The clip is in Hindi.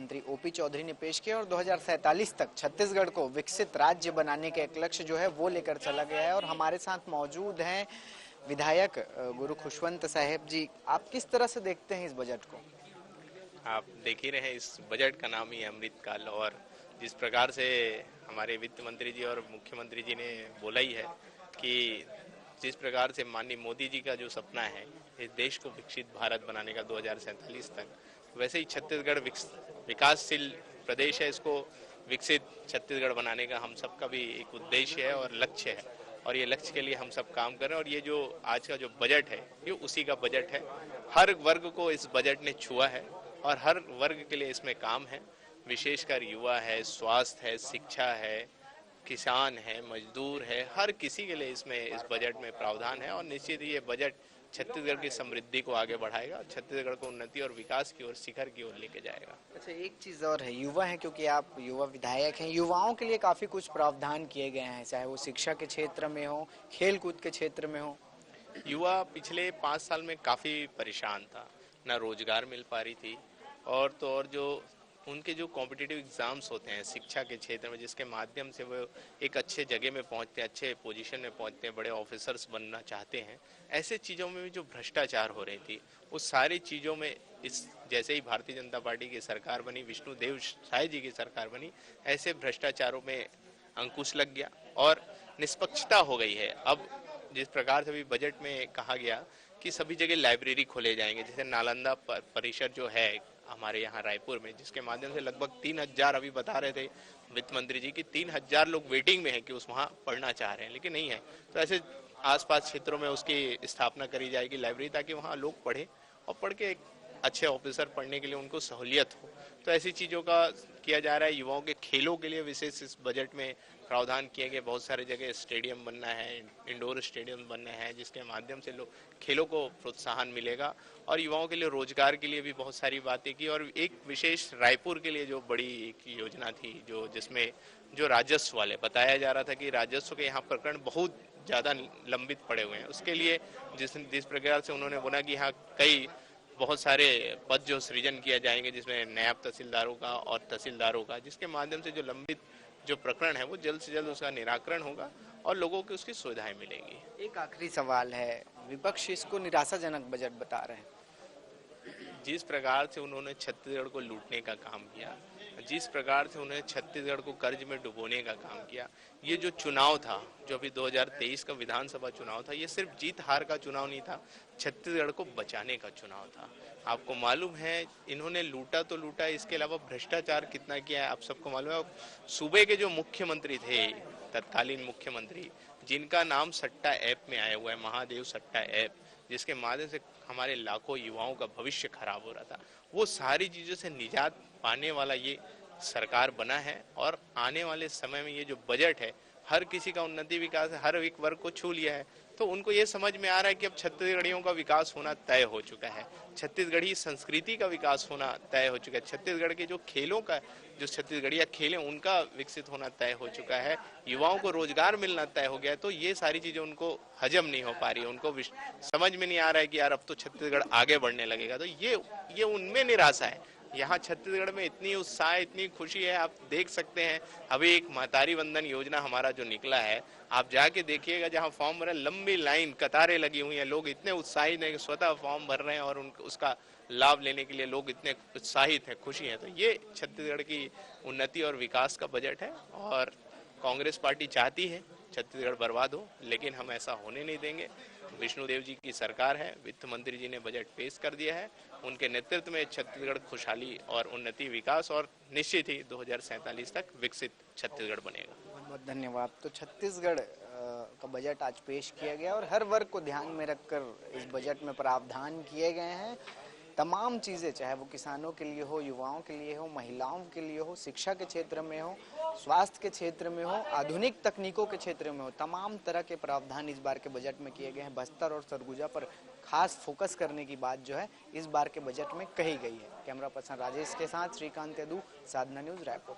मंत्री ओपी चौधरी ने पेश किया और 2047 तक छत्तीसगढ़ को विकसित राज्य बनाने के एक लक्ष्य जो है वो लेकर चला गया है। और हमारे साथ मौजूद हैं विधायक गुरु खुशवंत साहेब जी। आप किस तरह से देखते हैं इस बजट को? आप देख ही रहे हैं, इस बजट का नाम ही अमृतकाल, और जिस प्रकार से हमारे वित्त मंत्री जी और मुख्यमंत्री जी ने बोला ही है कि जिस प्रकार से माननीय मोदी जी का जो सपना है इस देश को विकसित भारत बनाने का 2047 तक, वैसे ही छत्तीसगढ़ विकासशील प्रदेश है। इसको विकसित छत्तीसगढ़ बनाने का हम सबका भी एक उद्देश्य है और लक्ष्य है, और ये लक्ष्य के लिए हम सब काम कर रहे हैं। और ये जो आज का जो बजट है ये उसी का बजट है। हर वर्ग को इस बजट ने छुआ है और हर वर्ग के लिए इसमें काम है। विशेषकर युवा है, स्वास्थ्य है, शिक्षा है, किसान है, मजदूर है, हर किसी के लिए इसमें इस बजट में प्रावधान है। और निश्चित ही ये बजट छत्तीसगढ़ की समृद्धि को आगे बढ़ाएगा, छत्तीसगढ़ को उन्नति और विकास की ओर, शिखर की ओर लेके जाएगा। अच्छा, एक चीज और है, युवा है, क्योंकि आप युवा विधायक हैं। युवाओं के लिए काफी कुछ प्रावधान किए गए हैं, चाहे वो शिक्षा के क्षेत्र में हो, खेल कूद के क्षेत्र में हो। युवा पिछले 5 साल में काफ़ी परेशान था, ना रोजगार मिल पा रही थी, और तो और जो उनके जो कॉम्पिटिटिव एग्जाम्स होते हैं शिक्षा के क्षेत्र में, जिसके माध्यम से वो एक अच्छे जगह में पहुंचते हैं, अच्छे पोजीशन में पहुंचते हैं, बड़े ऑफिसर्स बनना चाहते हैं, ऐसे चीज़ों में भी जो भ्रष्टाचार हो रही थी उस सारी चीज़ों में इस जैसे ही भारतीय जनता पार्टी की सरकार बनी, विष्णुदेव साय जी की सरकार बनी, ऐसे भ्रष्टाचारों में अंकुश लग गया और निष्पक्षता हो गई है। अब जिस प्रकार से भी बजट में कहा गया कि सभी जगह लाइब्रेरी खोले जाएंगे, जैसे नालंदा परिसर जो है हमारे यहाँ रायपुर में, जिसके माध्यम से लगभग 3000, अभी बता रहे थे वित्त मंत्री जी की 3000 लोग वेटिंग में हैं कि उस वहाँ पढ़ना चाह रहे हैं लेकिन नहीं है, तो ऐसे आसपास क्षेत्रों में उसकी स्थापना करी जाएगी लाइब्रेरी, ताकि वहाँ लोग पढ़ें और पढ़ के एक अच्छे ऑफिसर पढ़ने के लिए उनको सहूलियत हो। तो ऐसी चीज़ों का किया जा रहा है। युवाओं के खेलों के लिए विशेष इस बजट में प्रावधान किए गए। बहुत सारे जगह स्टेडियम बनना है, इंडोर स्टेडियम बनना है, जिसके माध्यम से लोग खेलों को प्रोत्साहन मिलेगा। और युवाओं के लिए रोजगार के लिए भी बहुत सारी बातें की। और एक विशेष रायपुर के लिए जो बड़ी एक योजना थी, जो जिसमें जो राजस्व वाले बताया जा रहा था कि राजस्व के यहाँ प्रकरण बहुत ज़्यादा लंबित पड़े हुए हैं, उसके लिए जिस प्रकार से उन्होंने बोला कि यहाँ कई बहुत सारे पद जो सृजन किया जाएंगे, जिसमें नायब तहसीलदारों का और तहसीलदारों का, जिसके माध्यम से जो लंबित जो प्रकरण है वो जल्द से जल्द उसका निराकरण होगा और लोगों को उसकी सुविधाएं मिलेंगी। एक आखिरी सवाल है, विपक्ष इसको निराशाजनक बजट बता रहे हैं। जिस प्रकार से उन्होंने छत्तीसगढ़ को लूटने का काम किया, जिस प्रकार से उन्होंने छत्तीसगढ़ को कर्ज में डुबोने का काम किया, ये जो चुनाव था, जो अभी 2023 का विधानसभा चुनाव था, ये सिर्फ जीत हार का चुनाव नहीं था, छत्तीसगढ़ को बचाने का चुनाव था। आपको मालूम है इन्होंने लूटा तो लूटा, इसके अलावा भ्रष्टाचार कितना किया है आप सबको मालूम है। सूबे के जो मुख्यमंत्री थे, तत्कालीन मुख्यमंत्री, जिनका नाम सट्टा ऐप में आया हुआ है, महादेव सट्टा ऐप, जिसके माध्यम से हमारे लाखों युवाओं का भविष्य खराब हो रहा था, वो सारी चीज़ों से निजात पाने वाला ये सरकार बना है। और आने वाले समय में ये जो बजट है हर किसी का उन्नति विकास है, हर एक वर्ग को छू लिया है। तो उनको ये समझ में आ रहा है कि अब छत्तीसगढ़ियों का विकास होना तय हो चुका है, छत्तीसगढ़ी संस्कृति का विकास होना तय हो चुका है, छत्तीसगढ़ के जो खेलों का, जो छत्तीसगढ़िया खेल हैं उनका विकसित होना तय हो चुका है, युवाओं को रोजगार मिलना तय हो गया है। तो ये सारी चीजें उनको हजम नहीं हो पा रही है, उनको समझ में नहीं आ रहा है कि यार अब तो छत्तीसगढ़ आगे बढ़ने लगेगा। तो ये उनमें निराशा है। यहाँ छत्तीसगढ़ में इतनी उत्साह, इतनी खुशी है, आप देख सकते हैं। अभी एक महतारी वंदन योजना हमारा जो निकला है, आप जाके देखिएगा, जहाँ फॉर्म भरे लंबी लाइन कतारें लगी हुई हैं, लोग इतने उत्साहित हैं कि स्वतः फॉर्म भर रहे हैं और उसका लाभ लेने के लिए लोग इतने उत्साहित हैं, खुशी हैं। तो ये छत्तीसगढ़ की उन्नति और विकास का बजट है। और कांग्रेस पार्टी चाहती है छत्तीसगढ़ बर्बाद हो, लेकिन हम ऐसा होने नहीं देंगे। विष्णुदेव जी की सरकार है, वित्त मंत्री जी ने बजट पेश कर दिया है, उनके नेतृत्व में छत्तीसगढ़ खुशहाली और उन्नति विकास और निश्चित ही 2047 तक विकसित छत्तीसगढ़ बनेगा। बहुत बहुत धन्यवाद। तो छत्तीसगढ़ का बजट आज पेश किया गया और हर वर्ग को ध्यान में रखकर इस बजट में प्रावधान किए गए हैं। तमाम चीज़ें, चाहे वो किसानों के लिए हो, युवाओं के लिए हो, महिलाओं के लिए हो, शिक्षा के क्षेत्र में हो, स्वास्थ्य के क्षेत्र में हो, आधुनिक तकनीकों के क्षेत्र में हो, तमाम तरह के प्रावधान इस बार के बजट में किए गए हैं। बस्तर और सरगुजा पर खास फोकस करने की बात जो है इस बार के बजट में कही गई है। कैमरा पर्सन राजेश के साथ श्रीकांत यदू, साधना न्यूज़, रायपुर।